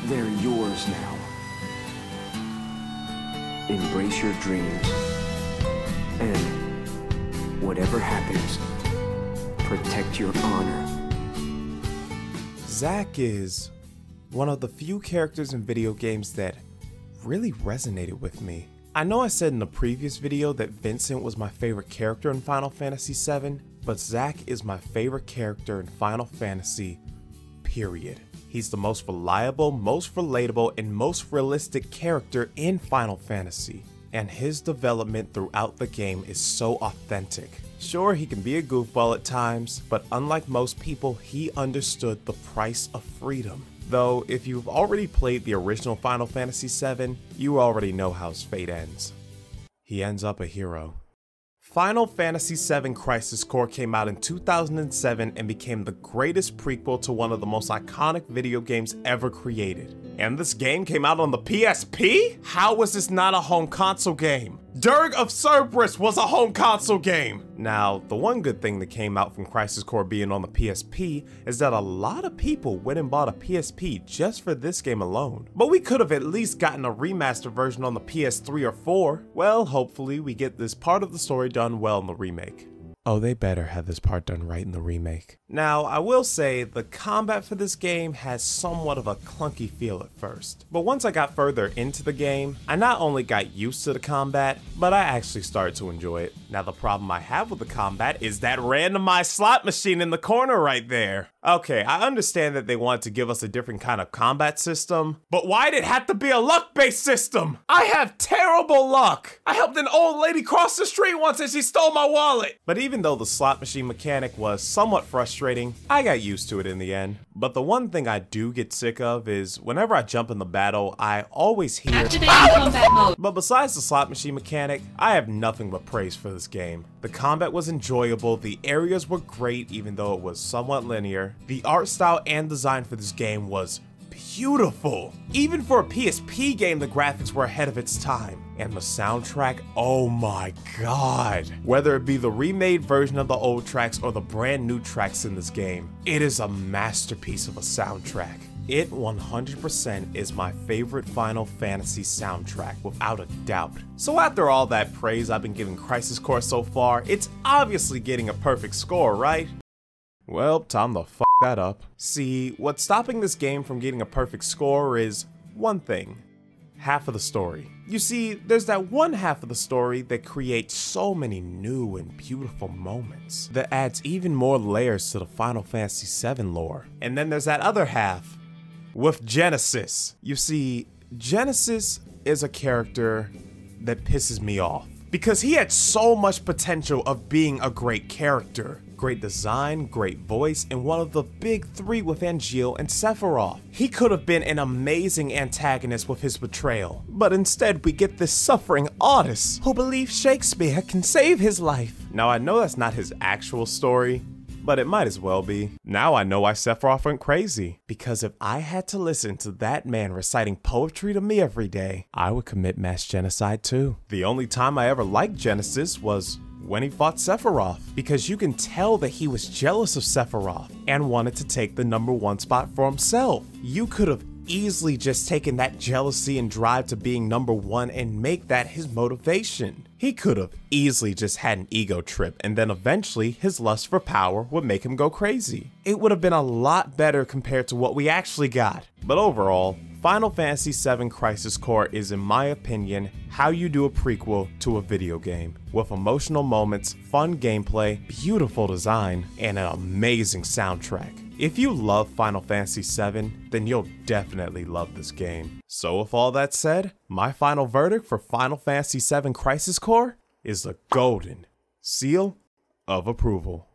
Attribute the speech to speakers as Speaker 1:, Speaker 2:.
Speaker 1: They're yours now. Embrace your dreams. And whatever happens, protect your honor.
Speaker 2: Zack is one of the few characters in video games that really resonated with me. I know I said in the previous video that Vincent was my favorite character in Final Fantasy VII, but Zack is my favorite character in Final Fantasy, period. He's the most reliable, most relatable, and most realistic character in Final Fantasy, and his development throughout the game is so authentic. Sure, he can be a goofball at times, but unlike most people, he understood the price of freedom. Though, if you've already played the original Final Fantasy VII, you already know how his fate ends. He ends up a hero. Final Fantasy VII Crisis Core came out in 2007 and became the greatest prequel to one of the most iconic video games ever created. And this game came out on the PSP? How was this not a home console game? Dirge of Cerberus was a home console game! Now, the one good thing that came out from Crisis Core being on the PSP is that a lot of people went and bought a PSP just for this game alone. But we could have at least gotten a remastered version on the PS3 or 4. Well, hopefully we get this part of the story done well in the remake. Oh, they better have this part done right in the remake. Now, I will say the combat for this game has somewhat of a clunky feel at first. But once I got further into the game, I not only got used to the combat, but I actually started to enjoy it. Now, the problem I have with the combat is that randomized slot machine in the corner right there. Okay, I understand that they wanted to give us a different kind of combat system, but why'd it have to be a luck-based system? I have terrible luck! I helped an old lady cross the street once and she stole my wallet! But even though the slot machine mechanic was somewhat frustrating, I got used to it in the end. But the one thing I do get sick of is whenever I jump in the battle, I always hear
Speaker 3: combat mode.
Speaker 2: But besides the slot machine mechanic, I have nothing but praise for this game. The combat was enjoyable, the areas were great even though it was somewhat linear. The art style and design for this game was beautiful. Even for a PSP game, the graphics were ahead of its time. And the soundtrack, oh my god. Whether it be the remade version of the old tracks or the brand new tracks in this game, it is a masterpiece of a soundtrack. It 100% is my favorite Final Fantasy soundtrack, without a doubt. So after all that praise I've been giving Crisis Core so far, it's obviously getting a perfect score, right? Well, time to f that up. See, what's stopping this game from getting a perfect score is one thing. Half of the story. You see, there's that one half of the story that creates so many new and beautiful moments, that adds even more layers to the Final Fantasy VII lore. And then there's that other half, with Genesis. You see, Genesis is a character that pisses me off, because he had so much potential of being a great character. Great design, great voice, and one of the big three with Angeal and Sephiroth. He could have been an amazing antagonist with his betrayal, but instead we get this suffering artist who believes Shakespeare can save his life. Now I know that's not his actual story, but it might as well be. Now I know why Sephiroth went crazy, because if I had to listen to that man reciting poetry to me every day, I would commit mass genocide too. The only time I ever liked Genesis was when he fought Sephiroth, because you can tell that he was jealous of Sephiroth and wanted to take the #1 spot for himself. You could have easily just taken that jealousy and drive to being #1 and make that his motivation. He could have easily just had an ego trip, and then eventually his lust for power would make him go crazy. It would have been a lot better compared to what we actually got. But overall, Final Fantasy VII Crisis Core is, in my opinion, how you do a prequel to a video game, with emotional moments, fun gameplay, beautiful design, and an amazing soundtrack. If you love Final Fantasy VII, then you'll definitely love this game. So with all that said, my final verdict for Final Fantasy VII Crisis Core is the golden seal of approval.